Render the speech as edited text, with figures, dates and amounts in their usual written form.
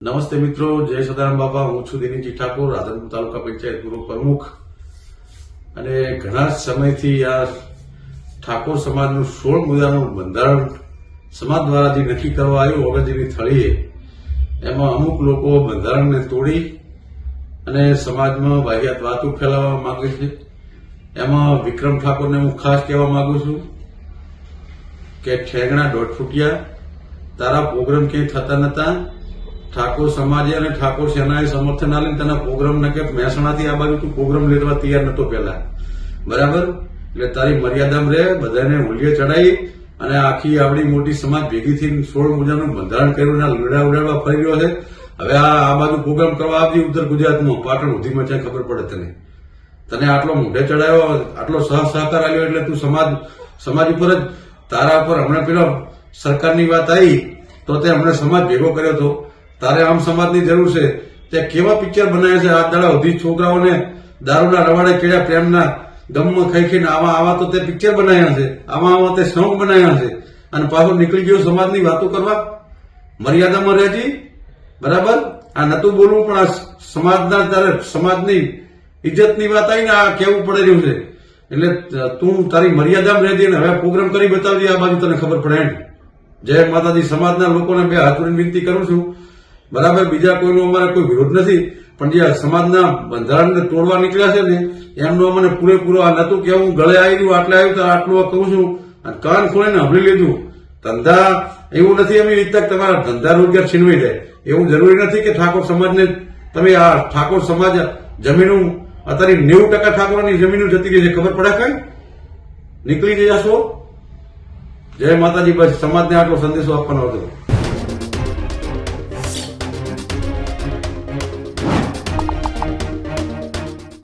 નમસ્તે મિત્રો, જય સદારામ બાપા. હું છું દિનેશજી ઠાકોર, રાધનપુર તાલુકા પંચાયત પૂર્વ પ્રમુખ. અને ઘણા સમયથી આ ઠાકોર સમાજનું 16 મુદ્દાનું બંધારણ સમાજ દ્વારા જે નક્કી કરવા આવ્યું ઓગણજીની થળીએ, એમાં અમુક લોકો બંધારણને તોડી અને સમાજમાં વાહિયાત વાતો ફેલાવવા માંગે છે. એમાં વિક્રમ ઠાકોરને હું ખાસ કહેવા માંગુ છું કે ઠેંગણા દોઢ ફૂટિયા, તારા પ્રોગ્રામ ક્યાંય થતા નતા. ઠાકોર સમાજે અને ઠાકોર સેનાએ સમર્થન આલીને તેના પ્રોગ્રામ કે મહેસાણાથી આ બાજુ તું પ્રોગ્રામ લેવા તૈયાર નતો પહેલા, બરાબર? એટલે તારી મર્યાદામાં રહે, બધાને હુલિયે ચડાવી અને આખી આવડી મોટી સમાજ ભેગી થઈને 16 મુદ્દાનું બંધારણ કર્યું, લડા ઉડાડવા ફરી રહ્યો છે. હવે આ બાજુ પ્રોગ્રામ કરવા આવજે ઉત્તર ગુજરાતમાં, પાટણ સુધીમાં ક્યાં ખબર પડે તને આટલો મોઢે ચડાવ્યો, આટલો સહકાર આપ્યો, એટલે તું સમાજ ઉપર જ તારા ઉપર હમણાં પેલો સરકારની વાત આવી તો તે હમણાં સમાજ ભેગો કર્યો હતો. તારે આમ સમાજની જરૂર છે. તે કેવા પિક્ચર બનાવ્યા છે આ દાડા સુધી, છોકરાઓને દારૂના રવાડે કેળ્યા, પ્રેમના ગમમાં ખાઈ ખાઈને આવા તો તે પિક્ચર બનાવ્યા છે, આવા તે સોંગ બનાવ્યા છે, અને પાછો નીકળી ગયો સમાજની વાતો કરવા. મર્યાદામાં રહેજી, બરાબર? આ નતું બોલવું, પણ આ સમાજના તારે સમાજની ઇજ્જતની વાત આવીને આ કેવું પડે રહ્યું છે. એટલે તું તારી મર્યાદામાં રહેજે ને હવે પ્રોગ્રામ કરી બતાવજે, આ બાજુ તને ખબર પડે. જય માતાજી. સમાજના લોકોને બે હાથ જોડીને વિનંતી કરું છું, બરાબર? બીજા કોઈનો અમારે કોઈ વિરોધ નથી, પણ જે સમાજના બંધારણને તોડવા નીકળ્યા છે ને એમનો અમને પૂરેપૂરો આ નતું કે હું ગળે આવી ગયું, આટલે આવ્યું તો આટલું કહું છું, કાન ખોલીને સાંભળી લીધું. ધંધા એવું નથી અમે ઈચ્છતા કે તમારા ધંધા રોજગાર છીનવાઈ જાય, એવું જરૂરી નથી કે ઠાકોર સમાજને તમે આ ઠાકોર સમાજ જમીનો અત્યારે 90% ઠાકોરની જમીનો જતી રહી છે, ખબર પડે કઈ નીકળી જશો. જય માતાજી. બસ સમાજને આટલો સંદેશો આપવાનો હતો.